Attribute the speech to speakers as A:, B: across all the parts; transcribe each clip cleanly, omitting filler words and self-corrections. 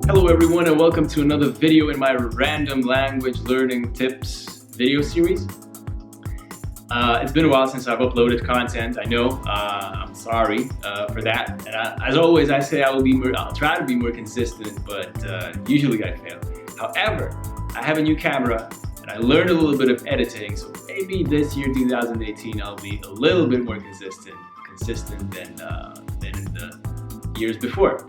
A: Hello everyone, and welcome to another video in my random language learning tips video series. It's been a while since I've uploaded content. I know. I'm sorry for that. And as always, I say I'll try to be more consistent, but usually I fail. However, I have a new camera and I learned a little bit of editing, so maybe this year, 2018, I'll be a little bit more consistent than in the years before.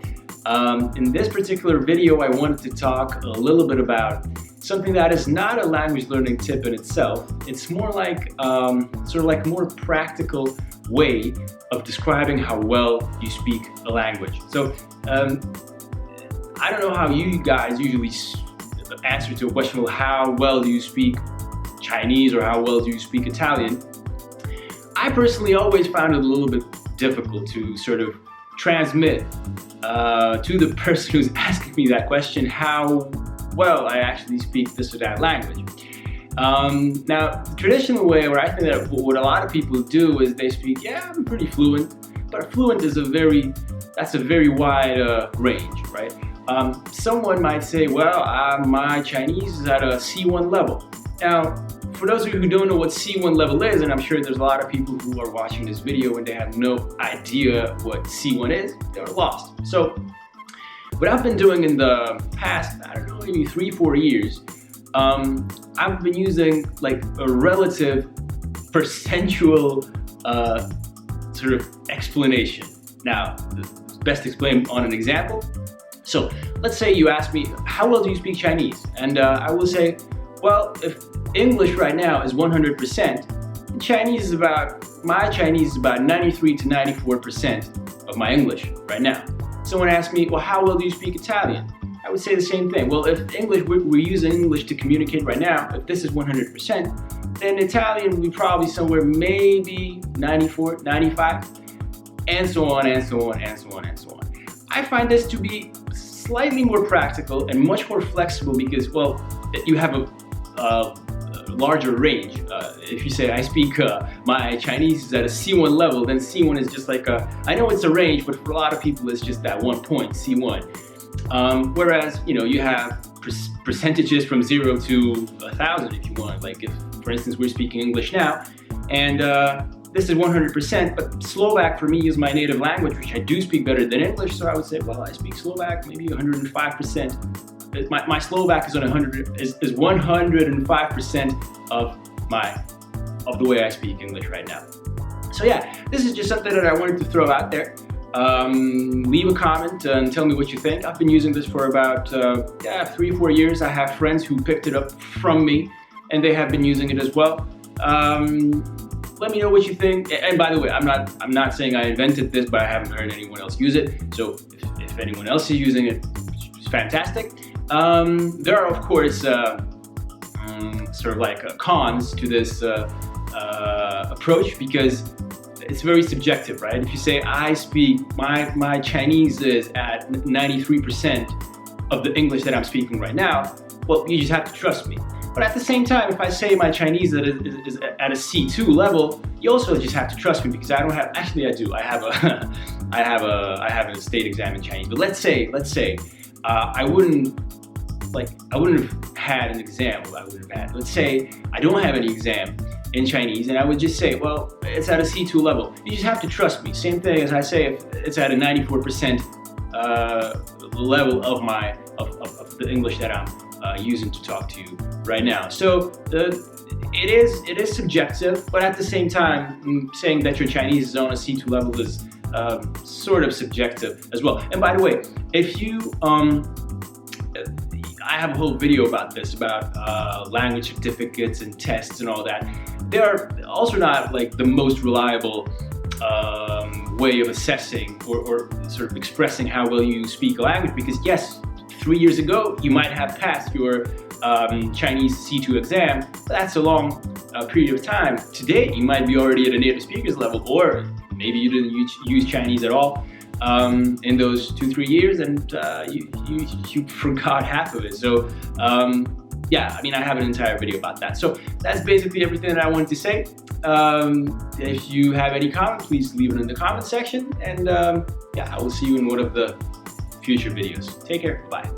A: In this particular video, I wanted to talk a little bit about something that is not a language learning tip in itself. It's more like sort of like a more practical way of describing how well you speak a language. So I don't know how you guys usually answer to a question, well, how well do you speak Chinese or how well do you speak Italian? I personally always found it a little bit difficult to sort of transmit to the person who's asking me that question how well I actually speak this or that language. Now, the traditional way, or I think that what a lot of people do is they speak, yeah, I'm pretty fluent, but fluent is that's a very wide range, right? Someone might say, well, my Chinese is at a C1 level. Now, for those of you who don't know what C1 level is, and I'm sure there's a lot of people who are watching this video and they have no idea what C1 is, they're lost. So what I've been doing in the past, I don't know, maybe 3-4 years, I've been using like a relative percentual sort of explanation. Now, it's best explained on an example. So let's say you ask me, how well do you speak Chinese? And I will say, well, if English right now is 100%, my Chinese is about 93 to 94% of my English right now. Someone asked me, well, how well do you speak Italian? I would say the same thing. Well, if English, we're using English to communicate right now, if this is 100%, then Italian we probably somewhere maybe 94, 95, and so on, and so on, and so on, and so on. I find this to be slightly more practical and much more flexible because, well, you have a larger range. If you say I speak my Chinese is at a C1 level, then C1 is just like I know it's a range, but for a lot of people it's just that 1 point, C1. Whereas, you know, you have percentages from 0 to 1,000 if you want. Like if, for instance, we're speaking English now, and this is 100%, but Slovak for me is my native language, which I do speak better than English, so I would say, well, I speak Slovak maybe 105%. My Slovak is on 105% of the way I speak English right now. So yeah, this is just something that I wanted to throw out there. Leave a comment and tell me what you think. I've been using this for about 3-4 years. I have friends who picked it up from me, and they have been using it as well. Let me know what you think. And by the way, I'm not saying I invented this, but I haven't heard anyone else use it. So if anyone else is using it, it's fantastic. There are, of course, sort of like cons to this approach because it's very subjective, right? If you say I speak, my Chinese is at 93% of the English that I'm speaking right now, well, you just have to trust me. But at the same time, if I say my Chinese is at a C2 level, you also just have to trust me because I don't have. Actually, I do. I have a state exam in Chinese. But let's say I wouldn't have had an exam. Let's say I don't have any exam in Chinese, and I would just say, well, it's at a C2 level. You just have to trust me. Same thing as I say if it's at a 94% level of the English that I'm using to talk to you right now. So it is subjective, but at the same time, saying that your Chinese is on a C2 level is sort of subjective as well. And by the way, if you I have a whole video about this, about language certificates and tests and all that. They are also not like the most reliable way of assessing or sort of expressing how well you speak a language, because yes, 3 years ago you might have passed your Chinese C2 exam, but that's a long period of time. Today you might be already at a native speakers level, or maybe you didn't use Chinese at all in those 2-3 years, and you forgot half of it. So yeah, I mean, I have an entire video about that. So that's basically everything that I wanted to say. If you have any comment, please leave it in the comment section. And yeah, I will see you in one of the future videos. Take care. Bye.